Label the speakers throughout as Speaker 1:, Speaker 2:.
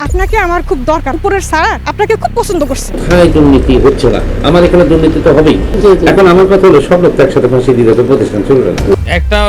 Speaker 1: আপনাকে আমার খুব দরকার, উপরের স্যার আপনাকে খুব পছন্দ করছে।
Speaker 2: দুর্নীতি হচ্ছে না, আমার এখানে দুর্নীতি তো হবেই। এখন আমার কথা হলো সব লোক একসাথে ফাঁসি দিলে তো প্রতিষ্ঠান চলবে না।
Speaker 3: একটা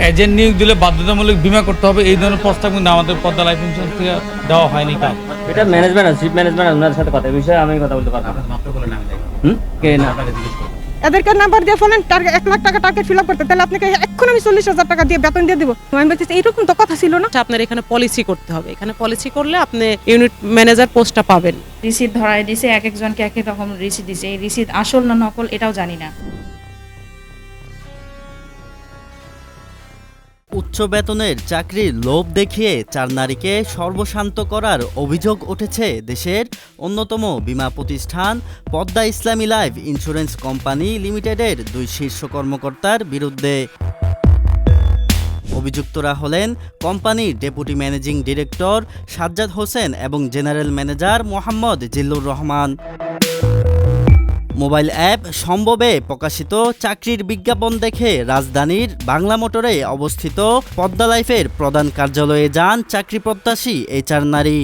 Speaker 3: এজেন্ট নিয়োগ দিলে বাধ্যতামূলক বীমা করতে হবে, এই ধরনের প্রস্তাব কিন্তু আমাদের পদ্মা লাইফ ইন্স্যুরেন্স থেকে দেওয়া হয়নি। কাজ
Speaker 4: এটা ম্যানেজমেন্ট আছে, চিফ ম্যানেজমেন্ট ওনার সাথে কথা, এই বিষয়ে আমি কথা বলতে পারবো না। কে না
Speaker 1: এদেরকে নাম্বার দিয়ে ফোনেন 1 লাখ টাকা টার্গেট ফিল আপ করতে, তাহলে আপনাকে এখন আমি 40,000 টাকা দিয়ে বেতন দিয়ে দিব। আমি বলতেছি এইরকম তো কথা ছিল না।
Speaker 5: আপনার এখানে পলিসি করতে হবে, এখানে পলিসি করলে আপনি ইউনিট ম্যানেজার পোস্টটা পাবেন।
Speaker 6: রিসিট ধরায় দিছে, এক একজনকে এক এক রকম রিসিট দিছে। এই রিসিট আসল না নকল এটাও জানি না।
Speaker 7: উচ্চ বেতনের চাকরির লোভ দেখিয়ে 4 নারীকে সর্বশান্ত করার অভিযোগ উঠেছে দেশের অন্যতম বীমা প্রতিষ্ঠান পদ্মা ইসলামী লাইফ ইন্স্যুরেন্স কোম্পানি লিমিটেডের 2 শীর্ষ কর্মকর্তার বিরুদ্ধে। অভিযুক্তরা হলেন কোম্পানির deputy managing director Sajjad Hossain এবং general manager Mohammad Zillur Rahman. Mobile app সম্ভবে প্রকাশিত চাকরির বিজ্ঞাপন দেখে রাজধানীর বাংলা মোটরে অবস্থিত পদ্মা লাইফের প্রধান কার্যালয়ে যান চাকরি প্রত্যাশী এই 4 নারী।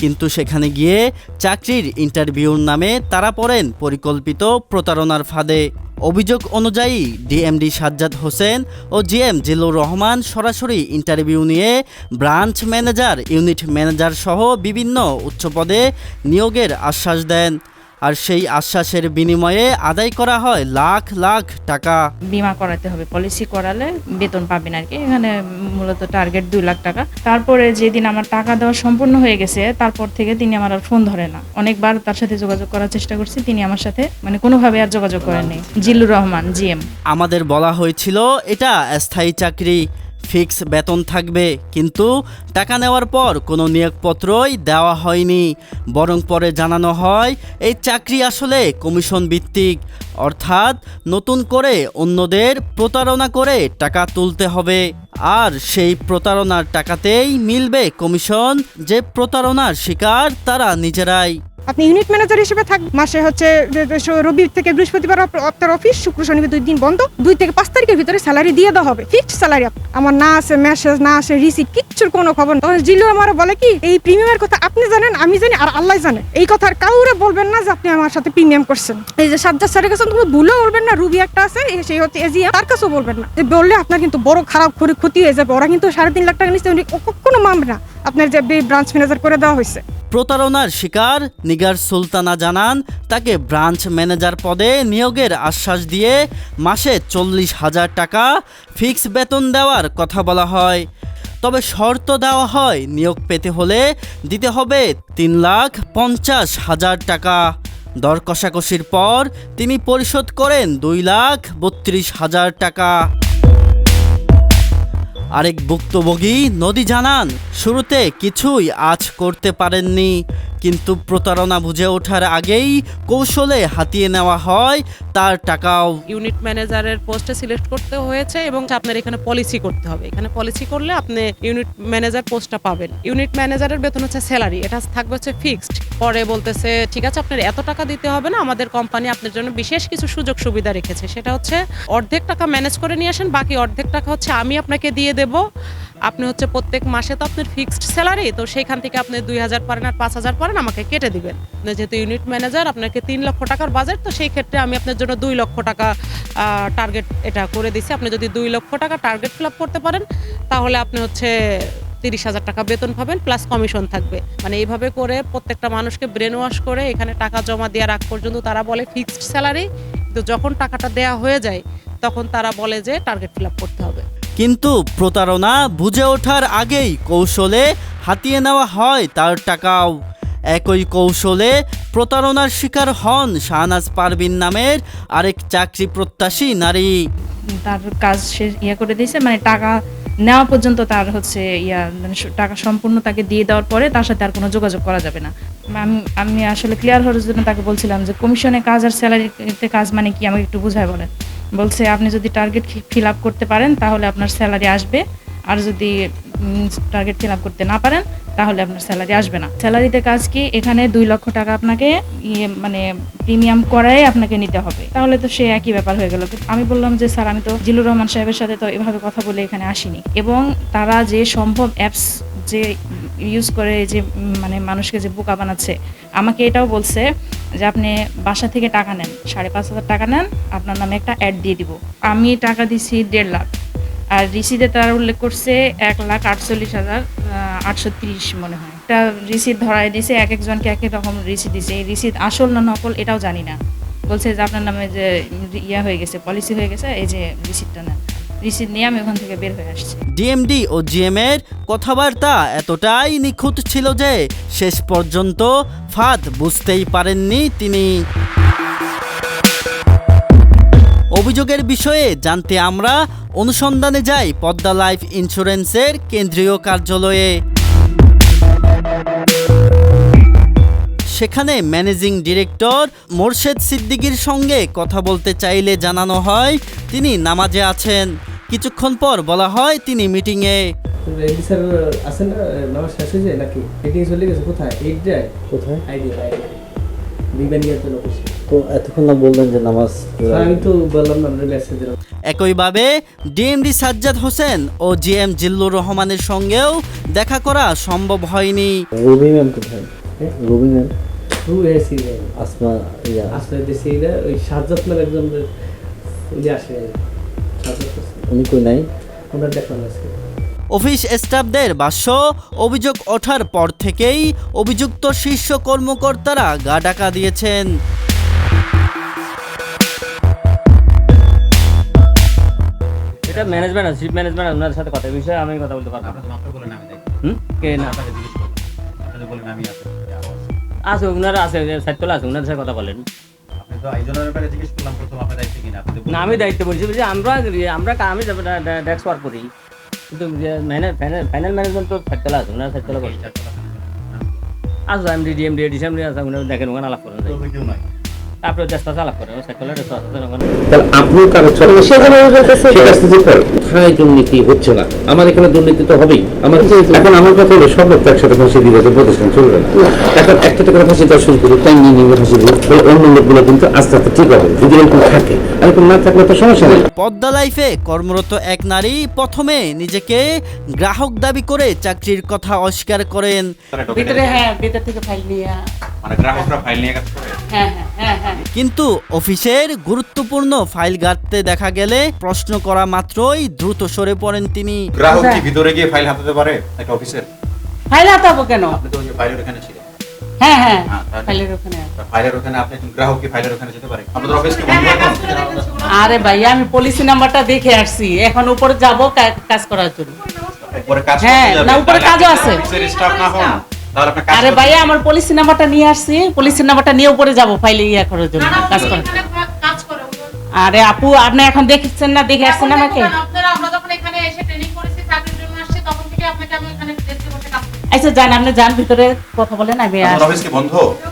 Speaker 7: কিন্তু সেখানে গিয়ে চাকরির ইন্টারভিউর নামে তারা পড়েন পরিকল্পিত প্রতারণার ফাঁদে। অভিযোগ অনুযায়ী ডিএমডি সাজ্জাদ হোসেন ও জিএম জিল্লুর রহমান সরাসরি ইন্টারভিউ নিয়ে ব্রাঞ্চ ম্যানেজার, ইউনিট ম্যানেজার সহ বিভিন্ন উচ্চপদে নিয়োগের আশ্বাস দেন। আর সেই আশ্বাসের বিনিময়ে আদায় করা হয় লাখ লাখ টাকা।
Speaker 6: বিমা করাতে হবে, পলিসি করালে বেতন পাবেন আর কি। এখানে মূলত টার্গেট 2 লাখ টাকা। তারপরে যেদিন আমার টাকা দেওয়া সম্পূর্ণ হয়ে গেছে, তারপর থেকে তিনি আমার আর ফোন ধরে না। অনেকবার তার সাথে যোগাযোগ করার চেষ্টা করছি, তিনি আমার সাথে কোনোভাবে আর যোগাযোগ করেননি। জিল্লুর রহমান জিএম।
Speaker 7: আমাদের বলা হয়েছিল এটা স্থায়ী চাকরি, ফিক্স বেতন থাকবে, কিন্তু টাকা নেওয়ার পর কোনো নিয়োগপত্রই দেওয়া হয়নি। বরং পরে জানানো হয় এই চাকরি আসলে কমিশন ভিত্তিক, অর্থাৎ নতুন করে অন্যদের প্রতারণা করে টাকা তুলতে হবে। আর সেই প্রতারণার টাকাতেই মিলবে কমিশন, যে প্রতারণার শিকার তারা নিজেরাই।
Speaker 1: আপনি ইউনিট ম্যানেজার হিসেবে থাকবেন, মাসে হচ্ছে রবি থেকে বৃহস্পতিবার আপনার অফিস, শুক্র শনিবার 2 দিন বন্ধ। 2 থেকে 5 তারিখের ভিতরে স্যালারি দিয়ে দেওয়া হবে, ফিক্সড স্যালারি। আমার না আছে মেসেজ, না আছে রিসিট, কিচ্ছুর কোনো খবর না। তখন জিল্লু আমার বলে কি, এই প্রিমিয়ামের কথা আপনি জানেন, আমি জানি, আর আল্লাহ জানে। এই কথার কাউরে বলবেন না যে আপনি আমার সাথে প্রিমিয়াম করছেন। এই যে সাজ্জাদ স্যারের কাছে তুমি ভুলেও বলবেন না। রুবি একটা আছে, সেই হচ্ছে এজিয়া, তার কাছেও বলবেন না। বললে আপনার কিন্তু বড় খারাপ ক্ষতি হয়ে যাবে। ওরা কিন্তু 3.5 লাখ টাকা নিচ্ছে, কখনো মানবে না আপনার যে ব্রাঞ্চ ম্যানেজার করে দেওয়া হয়েছে।
Speaker 7: প্রতারণার শিকার নিগার সুলতানা জানান, তাকে ব্রাঞ্চ ম্যানেজার পদে নিয়োগের আশ্বাস দিয়ে মাসে 40,000 টাকা ফিক্স বেতন দেওয়ার কথা বলা হয়। তবে শর্ত দেওয়া হয় নিয়োগ পেতে হলে দিতে হবে 3,50,000 টাকা। দর কষাকষির পর তিনি পরিশোধ করেন 2,32,000 টাকা। আরেক ভুক্তভোগী নদী জানান, শুরুতে কিছুই আঁচ করতে পারেননি, কিন্তু প্রতারণা বুঝে ওঠার আগেই কৌশলে হাতিয়ে নেওয়া হয় তার টাকাও।
Speaker 5: ইউনিট ম্যানেজারের পোস্টে সিলেক্ট করতে হয়েছে এবং আপনার এখানে পলিসি করতে হবে, এখানে পলিসি করলে আপনি ইউনিট ম্যানেজার পোস্টটা পাবেন। ইউনিট ম্যানেজারের বেতন হচ্ছে স্যালারি, এটা থাকবে হচ্ছে ফিক্সড। পরে বলতেছে ঠিক আছে আপনার এত টাকা দিতে হবে না, আমাদের কোম্পানি আপনার জন্য বিশেষ কিছু সুযোগ সুবিধা রেখেছে, সেটা হচ্ছে অর্ধেক টাকা ম্যানেজ করে নিয়ে আসেন, বাকি অর্ধেক টাকা হচ্ছে আমি আপনাকে দিয়ে দেব। আপনি হচ্ছে প্রত্যেক মাসে তো আপনার ফিক্সড স্যালারি, তো সেইখান থেকে আপনি 2,000 পারেন আর 5,000 পারেন আমাকে কেটে দিবেন। যেহেতু ইউনিট ম্যানেজার, আপনাকে 3 লক্ষ টাকার বাজেট, তো সেই ক্ষেত্রে আমি আপনার জন্য 2 লক্ষ টাকা টার্গেট এটা করে দিছি। আপনি যদি 2 লক্ষ টাকা টার্গেট ফিল আপ করতে পারেন, তাহলে আপনি হচ্ছে 30,000 টাকা বেতন পাবেন, প্লাস কমিশন থাকবে। এইভাবে করে প্রত্যেকটা মানুষকে ব্রেন ওয়াশ করে এখানে টাকা জমা দেওয়ার আগ পর্যন্ত তারা বলে ফিক্সড স্যালারি, কিন্তু যখন টাকাটা দেয়া হয়ে যায় তখন তারা বলে যে টার্গেট ফিল আপ করতে হবে।
Speaker 7: কিন্তু প্রতারণা বুঝে ওঠার আগেই কৌশলে হাতিয়ে নেওয়া হয় তার টাকাও। একই কৌশলে প্রতারণার শিকার হন শাহনাজ পারভিন নামের আরেক চাকরি প্রত্যাশী নারী।
Speaker 6: তার কাজ সে করে দিয়েছে, টাকা নেওয়া পর্যন্ত তার হচ্ছে টাকা সম্পূর্ণ তাকে দিয়ে দেওয়ার পরে তার সাথে আর কোনো যোগাযোগ করা যাবে না। আমি আসলে ক্লিয়ার হওয়ার জন্য তাকে বলছিলাম যে কমিশনে কাজ আর স্যালারিতে কাজ মানে কি, আমাকে একটু বুঝায় বলেন। বলছে আপনি যদি টার্গেট ফিল আপ করতে পারেন তাহলে আপনার স্যালারি আসবে, আর যদি টার্গেট ফিল আপ করতে না পারেন তাহলে আপনার স্যালারি আসবে না। স্যালারিতে কাজ কি, এখানে 2 লক্ষ টাকা আপনাকে প্রিমিয়াম করাই আপনাকে নিতে হবে। তাহলে তো সে একই ব্যাপার হয়ে গেল। আমি বললাম যে স্যার, আমি তো জিল্লুর রহমান সাহেবের সাথে তো এভাবে কথা বলে এখানে আসিনি, এবং তারা যে সম্ভব অ্যাপস যে ইউজ করে এই যে মানে মানুষকে যে বোকা বানাচ্ছে। আমাকে এটাও বলছে যে আপনি বাসা থেকে টাকা নেন, 5,500 টাকা নেন, আপনার নামে একটা অ্যাড দিয়ে দিব। আমি টাকা দিছি 1.5 লাখ, আর রিসিদে তারা উল্লেখ করছে 1,48,830 মনে হয়। একটা রিসিদ ধরায় দিছে, এক একজনকে এক এক রকম রিসিদ দিছে। এই রিসিদ আসল না নকল এটাও জানি না। বলছে যে আপনার নামে যে ইয়া হয়ে গেছে, পলিসি হয়ে গেছে, এই যে রিসিদটা নেন। রিসিদ নিয়ে আমি ওখান থেকে বের হয়ে আসছি।
Speaker 7: ডিএমডি ও জিএম এর কথাবার্তা এতটাই নিখুঁত ছিল যে শেষ পর্যন্ত ফাঁদ বুঝতেই পারেননি তিনি। অভিযোগের বিষয়ে জানতে আমরা অনুসন্ধানে যাই পদ্মা লাইফ ইন্স্যুরেন্সের কেন্দ্রীয় কার্যালয়ে। সেখানে ম্যানেজিং ডিরেক্টর মোরশেদ সিদ্দিকীর সঙ্গে কথা বলতে চাইলে জানানো হয় তিনি নামাজে আছেন। কিছুক্ষণ পর বলা হয় তিনি মিটিংয়ে।
Speaker 8: স্যার আছেন না, নামাজ শেষ হয়ে যায় নাকি? মিটিং চলে গেছে কোথায়? 8 যায় কোথায়? আইডিয়া বিবেনিয়ার জন্য অফিসে।
Speaker 9: তো এতক্ষণ না বললেন যে নামাজ,
Speaker 8: আমি তো বললাম না, মেসেজ দিলাম।
Speaker 7: একইভাবে ডিএমডি সাজ্জাদ হোসেন ও জিএম জিল্লুর রহমানের সঙ্গেও দেখা করা সম্ভব হয়নি।
Speaker 9: রবি ম্যাম কোথায়? রবি ম্যাম
Speaker 8: আসমা আসলে দেশে ওই সাজ্জাদ নামে একজন উনি আসে,
Speaker 9: উনি কই নাই,
Speaker 8: আমরা দেখলাম আজকে।
Speaker 7: অফিস স্টাফদের ভাষ্য, অভিযোগ ওঠার পর থেকেই অভিযুক্ত শীর্ষ কর্মকর্তারা গা ঢাকা দিয়েছেন।
Speaker 4: এটা ম্যানেজমেন্ট, চিফ ম্যানেজমেন্ট, ওনার সাথে কথা বিষয়ে আমি কথা বলতে পারবো। কে না আছে, ওনারা আছে, সাইতলা আছে, ওনাদের সাথে কথা বলেন। না আমি দায়িত্ব বলছি যে আমরা আমি ডেস্ক ওয়ার্ক করি, কিন্তু ফাইনাল ম্যানেজমেন্ট তো সাইতলা আছে, ওনারা সাইতলা বলছে। আসো আমি ডিএমডি আছে, ওনারা দেখেন ওখানে আলাপ করেন, তারপরে দেশটা আলাপ করেন সাইতলা।
Speaker 2: তাহলে আপনি কারো কোথায় দুর্নীতি হচ্ছে না? আমার এখানে দুর্নীতি তো হবেই। এখন আমার কথা হলো সব লোক একসাথে ফাঁসি দিয়ে যাতে প্রতিষ্ঠান চলবে না। এখন একটা করে ফাঁসি দেওয়া শুরু করি, টাইম নিয়ে ফাঁসি দিই, অন্য লোকগুলো কিন্তু আস্তে আস্তে ঠিক হবে যদি এরকম থাকে। আর এরকম না থাকলে তো সমস্যা নেই।
Speaker 7: পদ্মা লাইফে কর্মরত এক নারী প্রথমে নিজেকে গ্রাহক দাবি করে চাকরির কথা অস্বীকার করেন।
Speaker 5: ভিতরে ভিতর থেকে ফাইল নিয়ে,
Speaker 10: মানে গ্রাহকরা ফাইল নিয়ে কাজ করে।
Speaker 5: হ্যাঁ।
Speaker 7: কিন্তু অফিসের গুরুত্বপূর্ণ ফাইল ঘাটতে দেখা গেলে প্রশ্ন করা মাত্রই দ্রুত সরে পড়েন তিনি।
Speaker 10: গ্রাহক কি ভিতরে গিয়ে ফাইল হাতাতে পারে একটা অফিসের?
Speaker 5: ফাইল হাতাবো কেন?
Speaker 10: আপনি তো ওই যে ফাইলের ওখানে ছিলেন।
Speaker 5: হ্যাঁ,
Speaker 10: তাহলে
Speaker 5: ফাইলের ওখানে।
Speaker 10: ফাইলের ওখানে আপনি একজন গ্রাহক কি ফাইলের ওখানে যেতে পারে? আপনাদের অফিস কি বন্ধ এখন?
Speaker 5: আরে ভাই আমি পলিসি নাম্বারটা দেখে আসছি, এখন উপরে যাব কাজ করার জন্য।
Speaker 10: উপরে কাজ
Speaker 5: হ্যাঁ,
Speaker 10: করতে যাবেন,
Speaker 5: না উপরে
Speaker 10: তাহলে
Speaker 5: কাজও
Speaker 10: আপনি
Speaker 5: আছে।
Speaker 10: অফিসের স্টাফ না হন, তাহলে আপনি কাজ
Speaker 5: আরে
Speaker 10: করতে
Speaker 5: ভাই আমার পলিসি নাম্বারটা নিয়ে আসছি, পলিসি নাম্বারটা নিয়ে উপরে যাব ফাইলে ইয়া করার জন্য, কাজ করার। আরে আপু আপনি এখন দেখছেন না, দেখে আসছেন আমাকে?
Speaker 11: আমরা যখন এখানে এসে ট্রেনিং করেছি, চাকরির জন্য আসছি, তখন থেকে আপনাকে আমি এখানে ডেস্কে বসে কাজ করছি।
Speaker 5: আচ্ছা যান, আপনি যান ভিতরে কথা বলেন, আমি
Speaker 10: আপনার অফিস কি বন্ধ?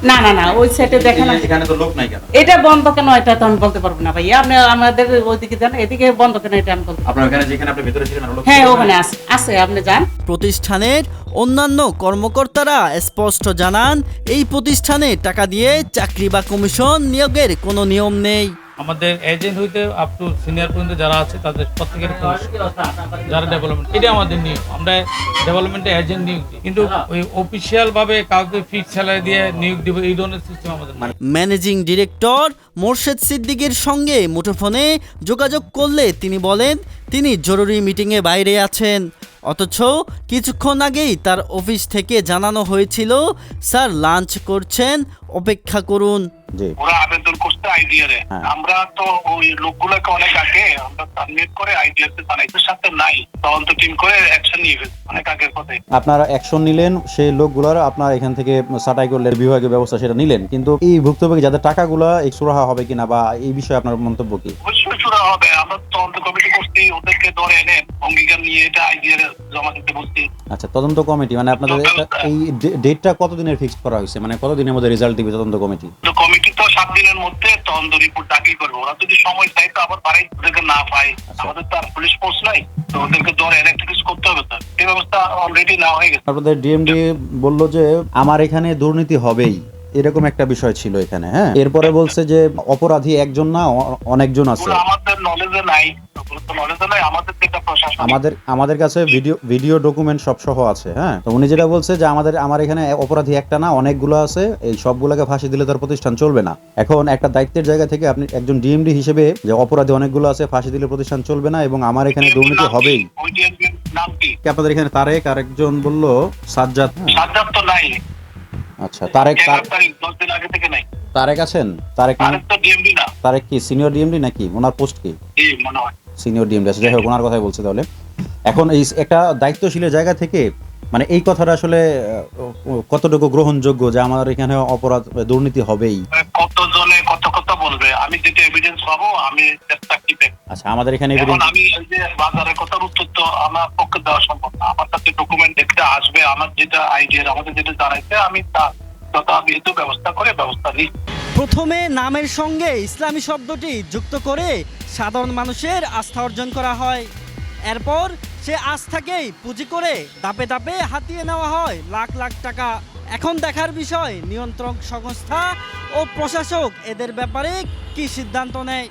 Speaker 5: না ওই সাইডে দেখেন।
Speaker 10: এখানে তো লোক নাই কেন?
Speaker 5: এটা বন্ধ কেন এটা তো আমি বলতে পারবো না ভাইয়া, আপনি আমাদের ওইদিকে যান, এদিকে বন্ধ কেন এটা আমি বলতে পারবো।
Speaker 10: আপনার ওখানে যেখানে আপনি ভিতরে ছিলেন আর লোক?
Speaker 5: হ্যাঁ ওখানে আছে আপনি যান।
Speaker 7: প্রতিষ্ঠানের অন্যান্য কর্মকর্তারা স্পষ্ট জানান, এই প্রতিষ্ঠানে টাকা দিয়ে চাকরি বা কমিশন নিয়োগের কোনো নিয়ম নেই।
Speaker 3: আমাদের এজেন্ট হইতে আপ টু সিনিয়র পর্যন্ত যারা আছে তাদের প্রত্যেকের যারা ডেভেলপমেন্ট, এটা আমাদের নিয়ম। আমরা ডেভেলপমেন্টে এজেন্ট নিয়োগ দিই, কিন্তু ওই অফিসিয়াল ভাবে কাউকে ফিক্স স্যালারি দিয়ে নিয়োগ দিব এই ধরনের সিস্টেম আমাদের নাই।
Speaker 7: ম্যানেজিং ডিরেক্টর মোরশেদ সিদ্দিকীর সঙ্গে মুঠোফোনে যোগাযোগ করলে তিনি বলেন তিনি জরুরি মিটিংয়ে বাইরে আছেন। অথচ কিছুক্ষণ আগেই তার অফিস থেকে জানানো হয়েছিল স্যার লাঞ্চ করছেন, অপেক্ষা করুন।
Speaker 12: ওরা আবেদন করতে আইডিয়ারে, আমরা তো ওই লোকগুলোকে অনেক আগে আমরা সাবমিট করে আইডিয়াতে জানাইতে সাথে নাই, তদন্ত টিম করে অ্যাকশন নিয়ে ফেলছে অনেক আগের কথাই।
Speaker 13: আপনারা অ্যাকশন নিলেন, সেই লোকগুলোর আপনার এখান থেকে ছাঁটাই করলে বিভাগীয় ব্যবস্থা সেটা নিলেন, কিন্তু এই ভুক্তভোগী যাদের টাকাগুলো সুরাহা হবে কিনা বা এই বিষয়ে আপনার মন্তব্য কি?
Speaker 12: অবশ্যই সুরাহা হবে, আমরা তদন্ত কমিটি করছি, ওদেরকে ধরে এনে অঙ্গীকার নিয়ে এটা আইডিয়ারে জমা দিতে বলছি।
Speaker 13: আচ্ছা, তদন্ত কমিটি মানে আপনাদের এই ডেটটা কতদিনের ফিক্স করা হয়েছে, মানে কতদিনের মধ্যে রেজাল্ট দিবে তদন্ত কমিটি?
Speaker 12: কমিটি তো 7 দিনের মধ্যে তদন্ত রিপোর্ট দাখিল করবে, ওরা যদি সময় চাই তো আবার বাড়াই ওদেরকে না পায়, আমাদের তো আর পুলিশ ফোর্স নাই, তো ওদেরকে ধরে এনে কিছু করতে হবে, তো এই ব্যবস্থা অলরেডি নেওয়া হয়ে গেছে।
Speaker 13: আপনাদের ডিএমডি বলল যে আমার এখানে দুর্নীতি হবেই, এরকম একটা বিষয় ছিল এখানে। হ্যাঁ, এরপরে বলছে যে অপরাধী একজন না অনেকজন আছে।
Speaker 12: ওগুলো আমাদের নলেজে নাই, ওগুলো তো নলেজে নাই, আমাদের যেটা প্রশাসন
Speaker 13: আমাদের কাছে ভিডিও ডকুমেন্ট সব সহ আছে। হ্যাঁ, তো উনি যেটা বলছে যে আমার এখানে অপরাধী একটা না অনেকগুলো আছে, এই সবগুলোকে ফাঁসি দিলে তার প্রতিষ্ঠান চলবে না। এখন একটা দায়িত্বের জায়গা থেকে আপনি একজন ডিএমডি হিসেবে যে অপরাধী অনেকগুলো আছে, ফাঁসি দিলে প্রতিষ্ঠান চলবে না এবং আমার এখানে দুর্নীতি হবেই।
Speaker 12: ওই ডিএমপির নাম কি?
Speaker 13: আপনাদের এখানে তারেক, আরেকজন বললো সাজ্জাদ।
Speaker 12: সাজ্জাদ তো নাই।
Speaker 13: আচ্ছা, তারেক
Speaker 12: 11 তারিখ 10 দিন আগে থেকে নাই।
Speaker 13: তারেক আছেন? তারেক
Speaker 12: তো ডিএমপি না।
Speaker 13: তারেক কি সিনিয়র ডিএমডি নাকি? ওনার পোস্ট কি?
Speaker 12: জি মনে হয়
Speaker 13: সিনিয়র ডিএমডি আছে। যাই হোক, ওনার কথাই বলছে। তাহলে এখন এই একটা দায়িত্বশীলের জায়গা থেকে মানে এই কথাটা আসলে কতটুকু গ্রহণযোগ্য যে আমার এখানে অপরাধ দুর্নীতি হবেই?
Speaker 12: কতজনে কত কথা বলবে, আমি যেটা এভিডেন্স পাবো আমি চেষ্টা করব।
Speaker 13: আচ্ছা, আমাদের এখানে
Speaker 12: এখন আমি এই যে বাজারের কথার উত্তর তো আমার পক্ষে দেওয়া সম্ভব না। আমার কাছে ডকুমেন্ট দেখতে আসবে, আমার যেটা আইডিয়া, আমাদের যেটা জানাইছে আমি তা যথাবিহিত ব্যবস্থা করে ব্যবস্থা নিই।
Speaker 7: প্রথমে নামের সঙ্গে ইসলামী শব্দটি যুক্ত করে সাধারণ মানুষের আস্থা অর্জন করা হয়। এরপর সে আস্থাকেই পুঁজি করে ধাপে ধাপে হাতিয়ে নেওয়া হয় লাখ লাখ টাকা। এখন দেখার বিষয় নিয়ন্ত্রক সংস্থা ও প্রশাসক এদের ব্যাপারে কি সিদ্ধান্ত নেয়।